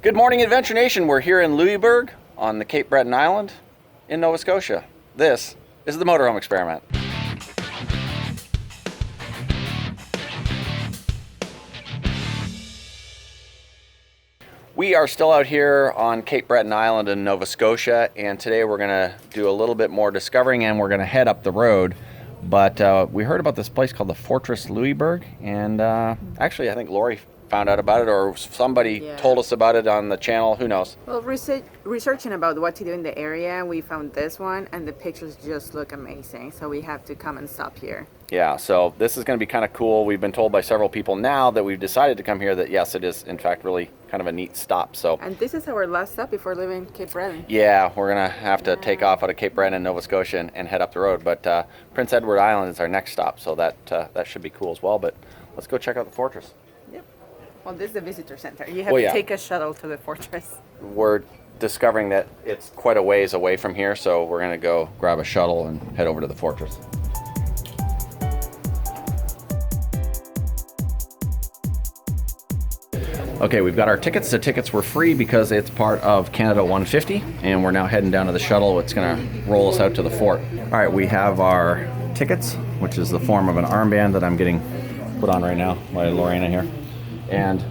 Good morning, Adventure Nation. We're here in Louisbourg on the Cape Breton Island in Nova Scotia. This is the Motorhome Experiment. We are still out here on Cape Breton Island in Nova Scotia, and today we're going to do a little bit more discovering and we're going to head up the road. But we heard about this place called the Fortress Louisbourg, and actually I think Lori found out about it, or somebody told us about it on the channel, who knows. Well, researching about what to do in the area, we found this one, and the pictures just look amazing, so we have to come and stop here. Yeah, so this is going to be kind of cool. We've been told by several people now that we've decided to come here that yes, it is in fact really kind of a neat stop. So, and this is our last stop before leaving Cape Breton. Yeah, we're going to have to take off out of Cape Breton in Nova Scotia and head up the road. But Prince Edward Island is our next stop, so that should be cool as well. But let's go check out the fortress. Yep. Well, this is the visitor center. You have to take a shuttle to the fortress. We're discovering that it's quite a ways away from here, so we're going to go grab a shuttle and head over to the fortress. Okay, we've got our tickets. The tickets were free because it's part of Canada 150, and we're now heading down to the shuttle. It's going to roll us out to the fort. All right, we have our tickets, which is the form of an armband that I'm getting put on right now by Lorena here. And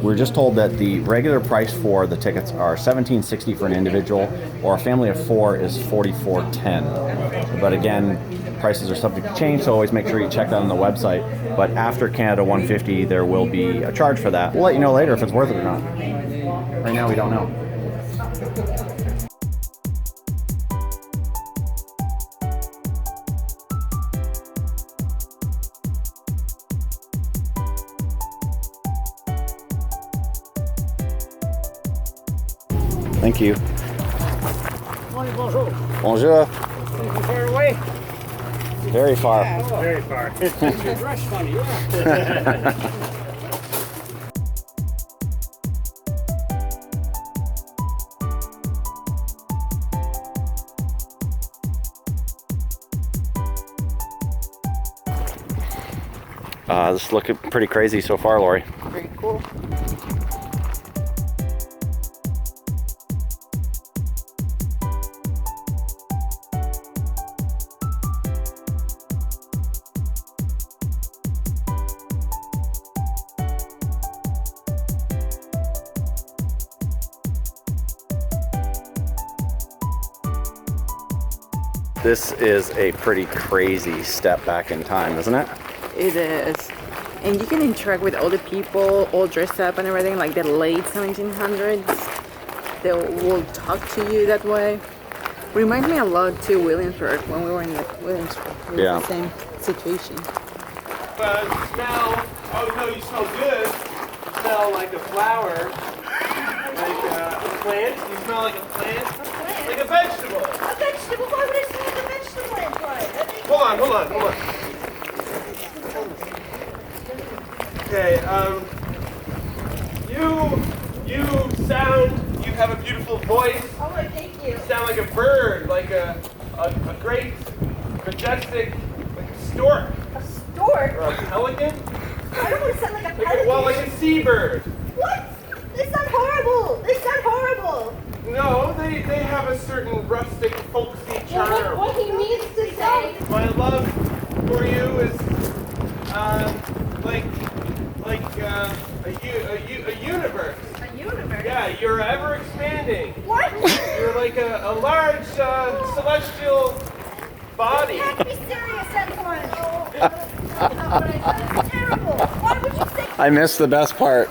we're just told that the regular price for the tickets are $17.60 for an individual, or a family of four is $44.10. But again, prices are subject to change, so always make sure you check that on the website. But after Canada 150, there will be a charge for that. We'll let you know later if it's worth it or not. Right now, we don't know. Thank you. Bonjour. Bonjour. Far away? Very far. Yeah, oh, very far. It's rush money, yeah. This is looking pretty crazy so far, Lori. Very cool. This is a pretty crazy step back in time, isn't it? It is. And you can interact with all the people, all dressed up and everything, like the late 1700s. They will talk to you that way. Reminds me a lot to Williamsburg when we were in Williamsburg. It was the same situation. Smell, oh no, you smell good. You smell like a flower, like a plant. You smell like a plant? A plant? Like a vegetable. A vegetable? Why would I smell like a vegetable implant? Hold on. Okay, you have a beautiful voice. Oh, well, thank you. You sound like a bird, like a great, majestic, like a stork. A stork? Or a pelican. I don't want to sound like a pelican. Well, like a seabird. What? They sound horrible. They sound horrible. No, they have a certain rustic, folksy charm. Well, what he means to say. My love for you is a universe. A universe? Yeah, you're ever expanding. What? You're like a large celestial body. You have to be serious, Antoine. That's terrible. Why would you say? I missed the best part.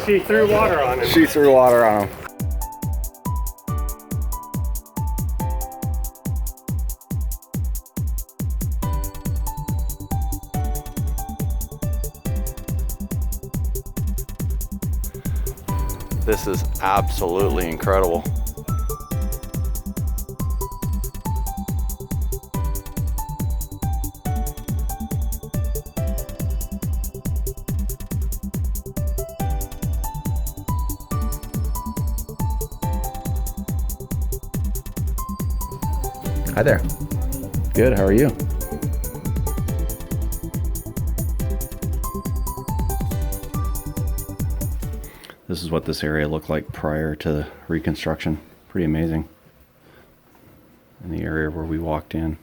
She threw water on him. She threw water on him. This is absolutely incredible. Hi there. Good, how are you? This is what this area looked like prior to reconstruction. Pretty amazing. In the area where we walked in.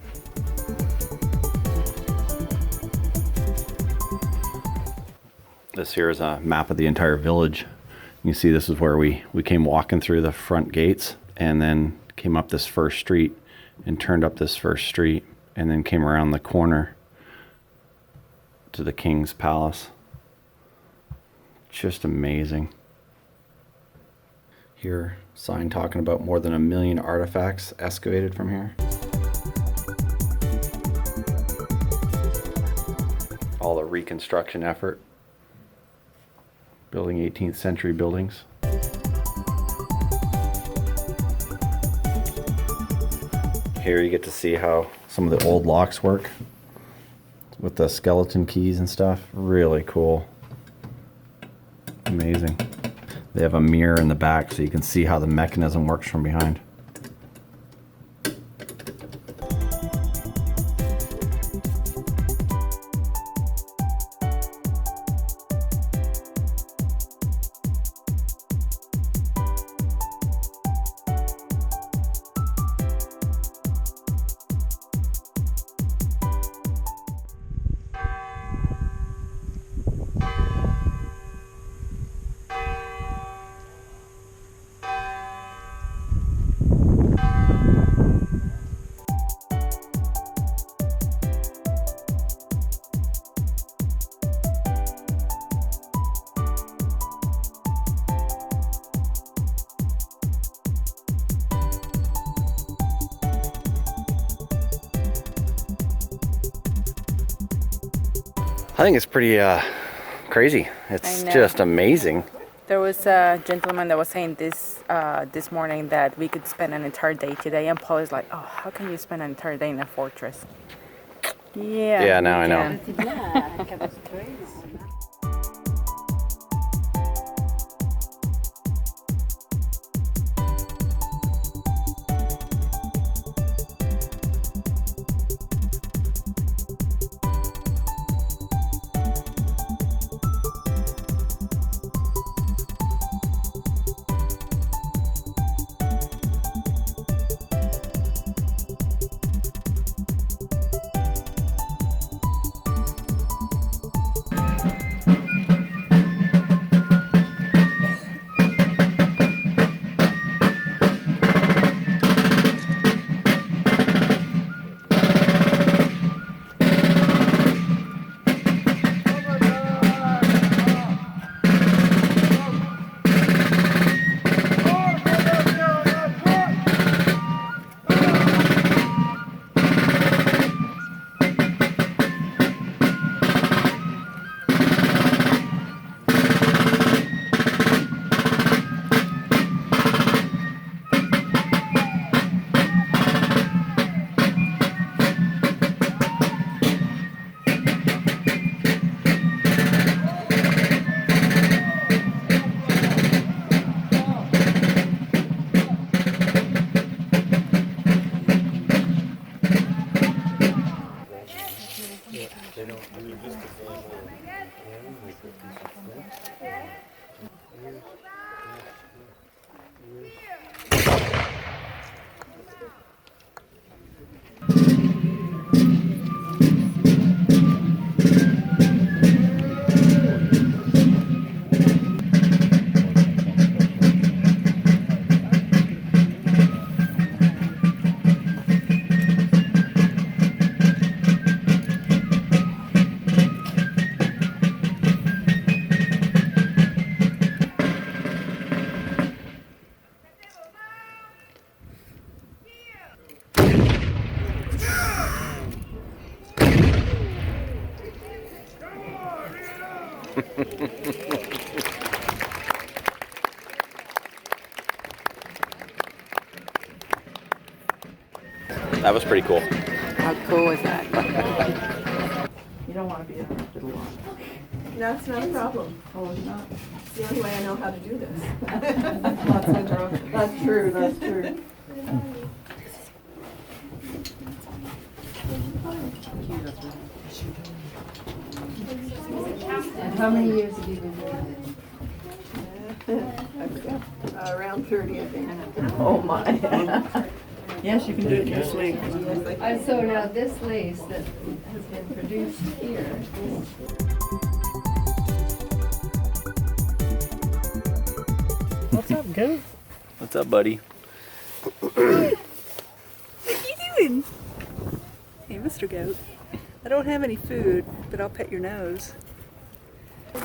This here is a map of the entire village. You see this is where we came walking through the front gates and then came up this first street and turned up this first street and then came around the corner to the King's Palace. Just amazing. Here, sign talking about more than 1 million artifacts excavated from here. All the reconstruction effort. Building 18th century buildings. Here you get to see how some of the old locks work with the skeleton keys and stuff. Really cool. Amazing. They have a mirror in the back so you can see how the mechanism works from behind. I think it's pretty crazy. It's just amazing. There was a gentleman that was saying this morning that we could spend an entire day today, and Paul is like, "Oh, how can you spend an entire day in a fortress?" Yeah. Yeah, now I know. Yeah, that's crazy. That was pretty cool. How cool was that? You don't want to be a little long. That's not a problem. Oh, it's not. It's the only way I know how to do this. That's true, that's true. And how many years have you been doing Around 30, I think. Oh my. Yes, you can do it in your sleep. So now this lace that has been produced here. What's up, Goat? What's up, buddy? What are you doing? Hey, Mr. Goat. I don't have any food, but I'll pet your nose.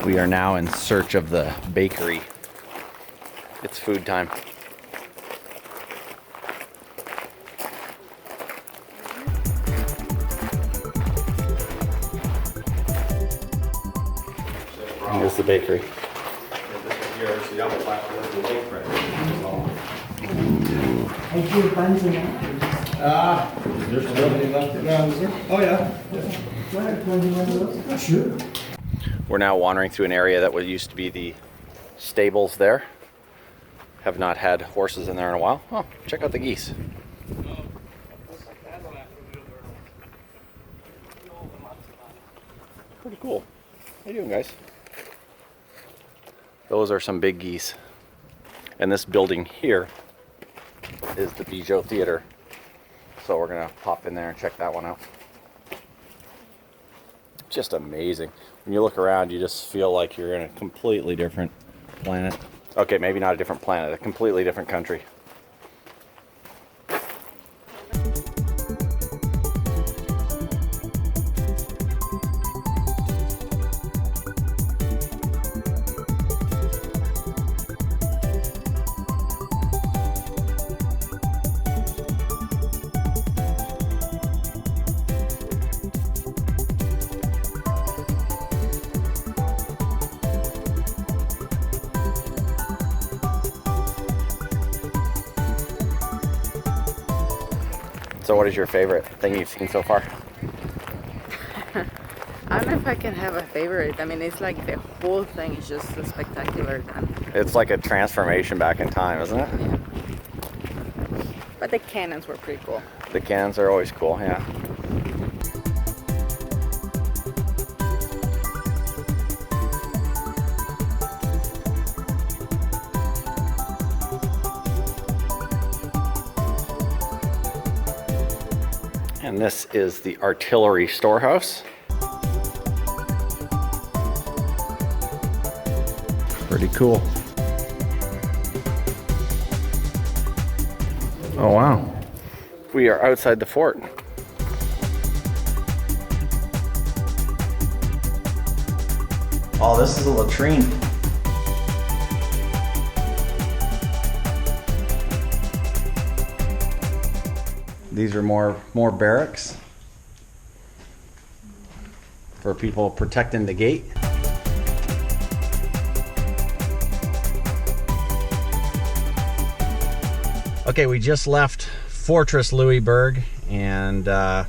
We are now in search of the bakery. It's food time. Here's the bakery. There's still any left around, is there? Oh, yeah. Sure. We're now wandering through an area that used to be the stables there. Have not had horses in there in a while. Oh, check out the geese. Pretty cool. How you doing, guys? Those are some big geese. And this building here is the Bijou Theater. So we're gonna pop in there and check that one out. Just amazing. When you look around, you just feel like you're in a completely different planet. Okay, maybe not a different planet, a completely different country. So what is your favorite thing you've seen so far? I don't know if I can have a favorite. I mean, it's like the whole thing is just so spectacular. It's like a transformation back in time, isn't it? Yeah. But the cannons were pretty cool. The cannons are always cool, yeah. And this is the artillery storehouse. Pretty cool. Oh wow. We are outside the fort. Oh, this is a latrine. These are more barracks for people protecting the gate. Okay, we just left Fortress Louisbourg, and I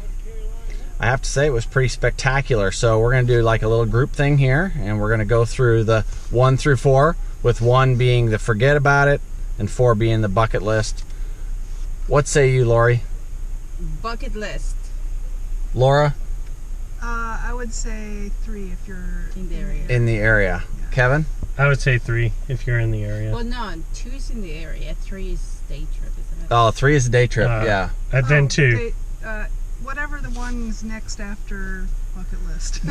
have to say it was pretty spectacular. So we're gonna do like a little group thing here, and we're gonna go through the 1 through 4, with 1 being the forget about it and 4 being the bucket list. What say you, Lori? Bucket list. Laura? I would say 3 if you're in the area. In the area. Yeah. Kevin? I would say 3 if you're in the area. Well, no, 2 is in the area. 3 is day trip, isn't it? Oh, 3 is a day trip, yeah. And then 2. Whatever the one's next after bucket list.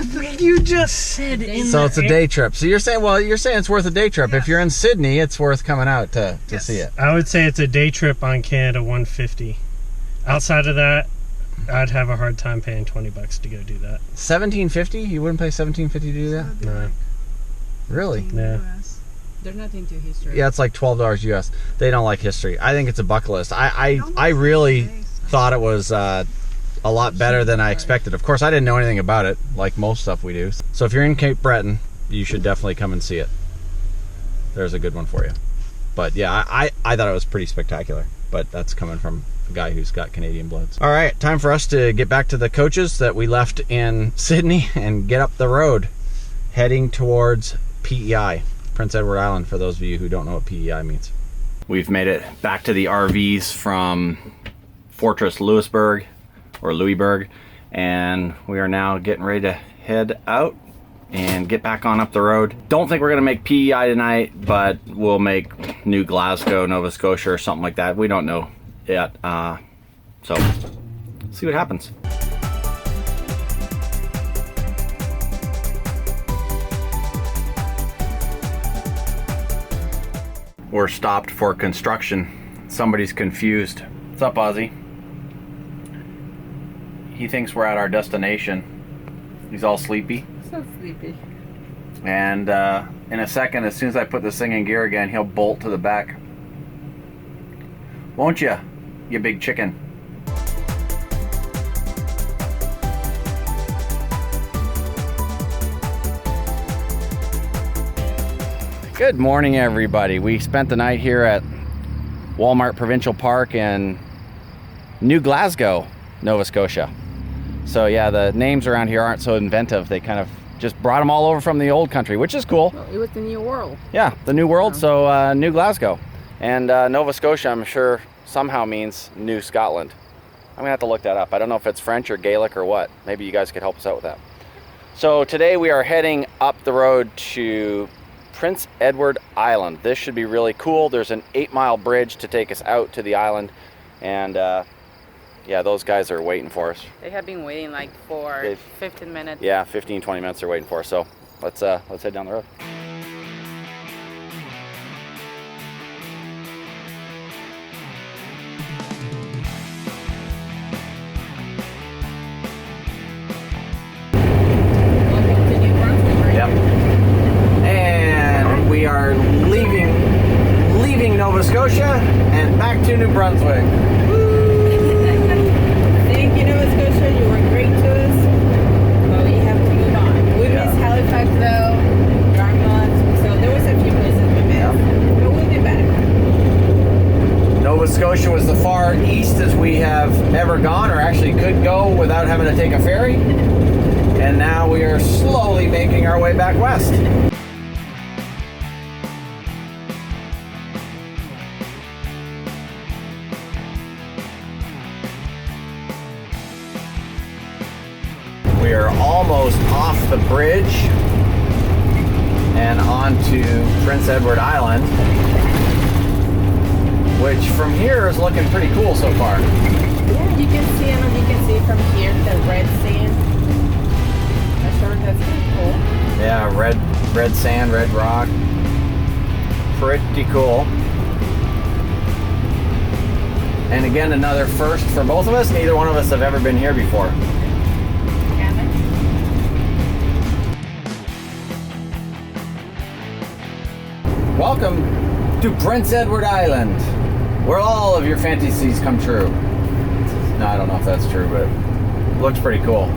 You just said So it's a day trip. So you're saying, well, you're saying it's worth a day trip. Yes. If you're in Sydney, it's worth coming out to see it. I would say it's a day trip on Canada 150. Outside of that, I'd have a hard time paying $20 to go do that. $17.50? You wouldn't pay $17.50 to do that? No. Really? Yeah. They're not into history. Yeah, it's like $12 US. They don't like history. I think it's a bucket list. I really thought it was a lot better than I expected. Of course, I didn't know anything about it, like most stuff we do. So if you're in Cape Breton, you should definitely come and see it. There's a good one for you. But yeah, I thought it was pretty spectacular. But that's coming from a guy who's got Canadian bloods. All right, time for us to get back to the coaches that we left in Sydney and get up the road, heading towards PEI, Prince Edward Island, for those of you who don't know what PEI means. We've made it back to the RVs from Fortress Louisbourg, and we are now getting ready to head out and get back on up the road. Don't think we're gonna make PEI tonight, but we'll make New Glasgow, Nova Scotia, or something like that. We don't know yet. So see what happens. We're stopped for construction. Somebody's confused. What's up, Ozzy? He thinks we're at our destination. He's all sleepy. So sleepy. And in a second, as soon as I put this thing in gear again, he'll bolt to the back. Won't you, you big chicken? Good morning, everybody. We spent the night here at Walmart Provincial Park in New Glasgow, Nova Scotia. So yeah, the names around here aren't so inventive. They kind of just brought them all over from the old country, which is cool. Well, it was the new world. Yeah, the new world. So New Glasgow. And Nova Scotia, I'm sure, somehow means New Scotland. I'm gonna have to look that up. I don't know if it's French or Gaelic or what. Maybe you guys could help us out with that. So today we are heading up the road to Prince Edward Island. This should be really cool. There's an 8-mile bridge to take us out to the island, and yeah, those guys are waiting for us. They have been waiting like for 15 minutes. Yeah, 15, 20 minutes they're waiting for us. So let's head down the road. Welcome to New Brunswick, right? Yep. And we are leaving Nova Scotia and back to New Brunswick. Thank you, Nova Scotia. You were great to us, but we have to move on. We missed Halifax though, Dartmouth, so there was a few places we missed, but we'll be back. Nova Scotia was the far east as we have ever gone, or actually could go without having to take a ferry. And now we are slowly making our way back west. We are almost off the bridge and onto Prince Edward Island, which from here is looking pretty cool so far. Yeah, you can see, and you can see from here the red sand. I'm sure that's pretty cool. Yeah, red sand, red rock. Pretty cool. And again, another first for both of us. Neither one of us have ever been here before. Welcome to Prince Edward Island, where all of your fantasies come true. No, I don't know if that's true, but it looks pretty cool.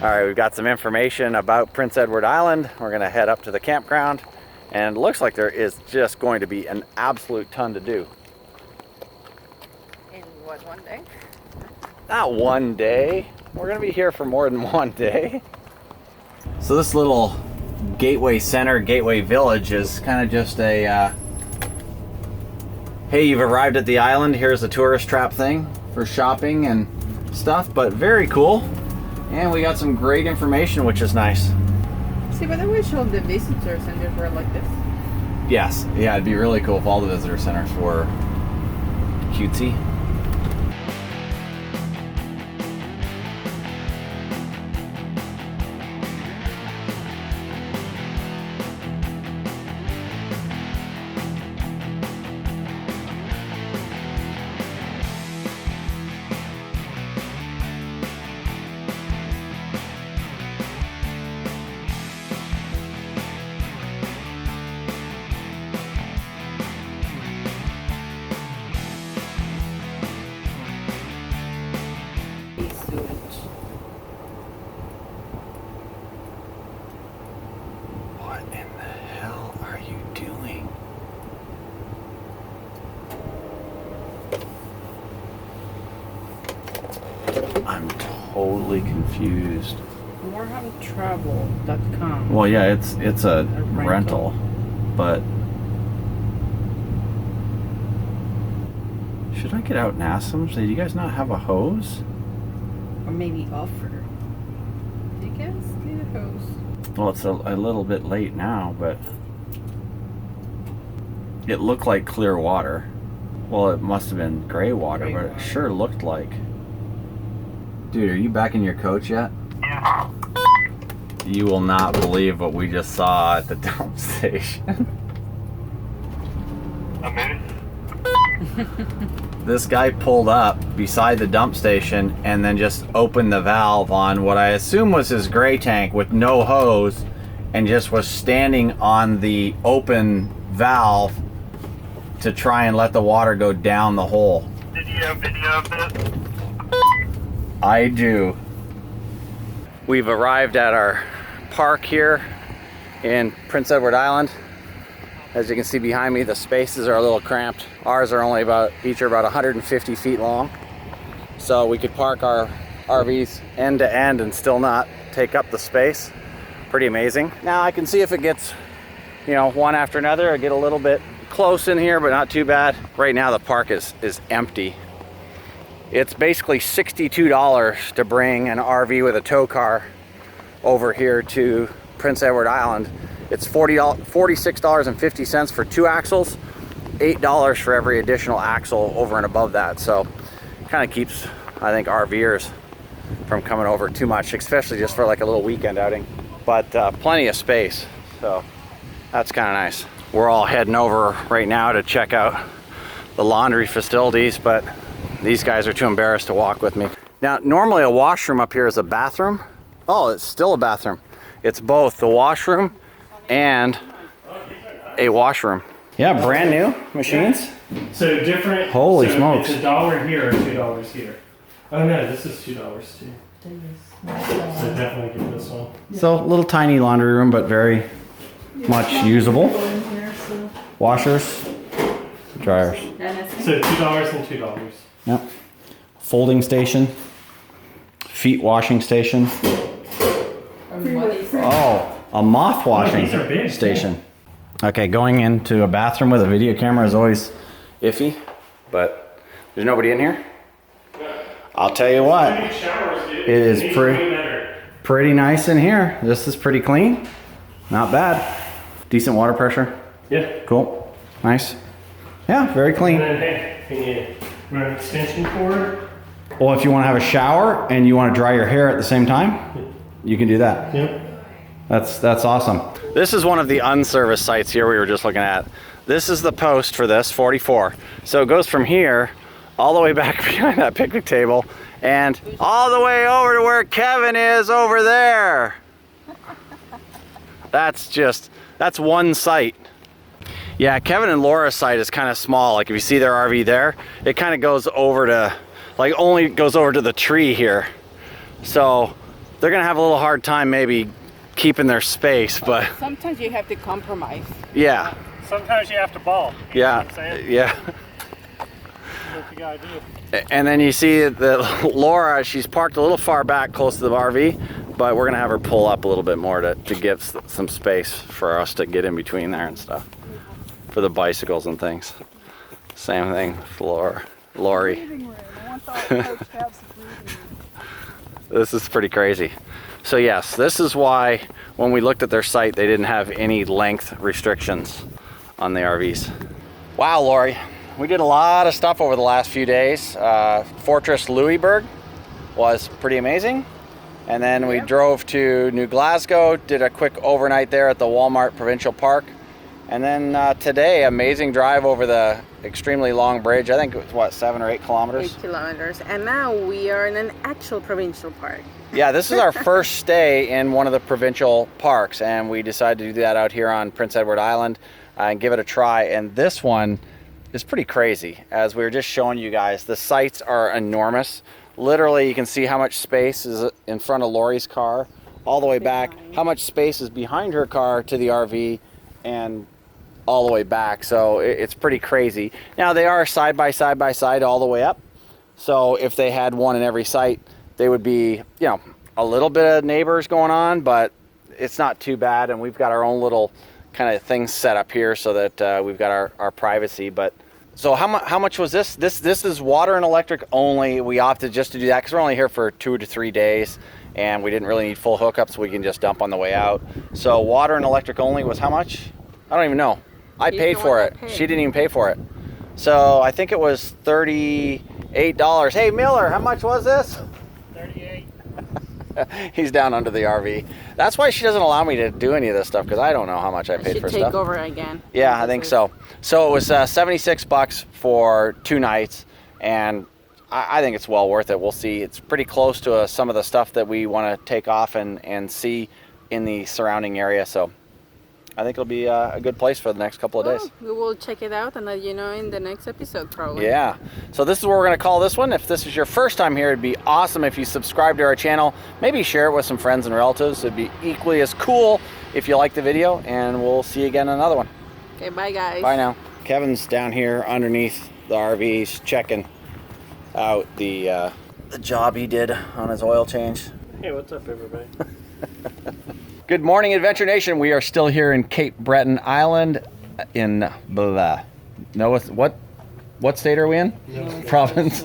All right, we've got some information about Prince Edward Island. We're gonna head up to the campground, and it looks like there is just going to be an absolute ton to do. In what, one day? Not one day. We're gonna be here for more than one day. So this little Gateway Center, Gateway Village is kind of just a, hey, you've arrived at the island, here's a tourist trap thing for shopping and stuff, but very cool. And we got some great information, which is nice. See, but I wish all the visitor centers were like this. Yes, yeah, it'd be really cool if all the visitor centers were cutesy. What in the hell are you doing? I'm totally confused. Yeah, motorhometravel.com. Well, yeah, it's a rental. rental, but should I get out and ask them? Say, do you guys not have a hose? Or maybe offer. Do you guys need a hose? Well, it's a little bit late now, but it looked like clear water. Well, it must have been gray water, but it sure looked like. Dude, are you back in your coach yet? Yeah. You will not believe what we just saw at the dump station. A minute. This guy pulled up beside the dump station and then just opened the valve on what I assume was his gray tank with no hose, and just was standing on the open valve to try and let the water go down the hole. Did you have video of this? I do. We've arrived at our park here in Prince Edward Island. As you can see behind me, the spaces are a little cramped. Ours are only each are about 150 feet long. So we could park our RVs end to end and still not take up the space. Pretty amazing. Now I can see if it gets, one after another, I get a little bit close in here, but not too bad. Right now the park is empty. It's basically $62 to bring an RV with a tow car over here to Prince Edward Island. It's $46.50 for 2 axles, $8 for every additional axle over and above that. So kind of keeps, I think, RVers from coming over too much, especially just for like a little weekend outing. But plenty of space, so that's kind of nice. We're all heading over right now to check out the laundry facilities, but these guys are too embarrassed to walk with me. Now, normally a washroom up here is a bathroom. Oh, it's still a bathroom. It's both the washroom and a washroom. Yeah, brand new machines. So different. Holy smokes. It's $1 here or $2 here. Oh no, this is $2 too. So definitely get this one. So little tiny laundry room, but very much usable. Washers, dryers. So $2 and $2. Yep. Folding station, feet washing station. Oh, a moth washing these are big, station. Okay, going into a bathroom with a video camera is always iffy, but there's nobody in here. I'll tell you what, it is pretty nice in here. This is pretty clean, not bad. Decent water pressure. Yeah. Cool, nice. Yeah, very clean. And then, hey, can you run an extension cord? Well, if you want to have a shower and you want to dry your hair at the same time, you can do that. Yep. That's awesome. This is one of the unserviced sites here we were just looking at. This is the post for this, 44. So it goes from here all the way back behind that picnic table and all the way over to where Kevin is over there. That's one site. Yeah, Kevin and Laura's site is kind of small. Like if you see their RV there, it kind of goes over to, only goes over to the tree here. So they're gonna have a little hard time maybe keeping their space, but sometimes you have to compromise. yeah. Sometimes you have to ball. Yeah. You know what I'm saying? Yeah. What you gotta do. And then you see that Laura, she's parked a little far back close to the RV, but we're gonna have her pull up a little bit more to give some space for us to get in between there and stuff. For the bicycles and things. Same thing for Lori. This is pretty crazy. So yes, this is why when we looked at their site, they didn't have any length restrictions on the RVs. Wow, Lori, we did a lot of stuff over the last few days. Fortress Louisbourg was pretty amazing. And then we drove to New Glasgow, did a quick overnight there at the Walmart Provincial Park. And then today, amazing drive over the extremely long bridge. I think it was, what, 7 or 8 kilometers? 8 kilometers. And now we are in an actual provincial park. Yeah, this is our first stay in one of the provincial parks, and we decided to do that out here on Prince Edward Island and give it a try. And this one is pretty crazy. As we were just showing you guys, the sites are enormous. Literally, you can see how much space is in front of Lori's car, all the way back, how much space is behind her car to the RV, and all the way back. So it's pretty crazy. Now they are side by side all the way up. So if they had one in every site, they would be, a little bit of neighbors going on, but it's not too bad. And we've got our own little kind of things set up here so that we've got our privacy. But so how much was this? This is water and electric only. We opted just to do that because we're only here for 2 to 3 days, and we didn't really need full hookups. We can just dump on the way out. So water and electric only was how much? I don't even know. I paid for it. She didn't even pay for it. So I think it was $38. Hey Miller, how much was this? 38. He's down under the RV. That's why she doesn't allow me to do any of this stuff, because I don't know how much I paid for stuff. Take over again. Yeah, I think so. So it was $76 for 2 nights, and I think it's well worth it. We'll see. It's pretty close to some of the stuff that we want to take off and see in the surrounding area. So I think it'll be a good place for the next couple of days. We will check it out and let you know in the next episode, probably. Yeah. So this is what we're going to call this one. If this is your first time here, it'd be awesome if you subscribe to our channel. Maybe share it with some friends and relatives. It'd be equally as cool if you like the video, and we'll see you again in another one. Okay, bye guys. Bye now. Kevin's down here underneath the RVs checking out the job he did on his oil change. Hey, what's up, everybody? Good morning, Adventure Nation. We are still here in Cape Breton Island in what state are we in? Province.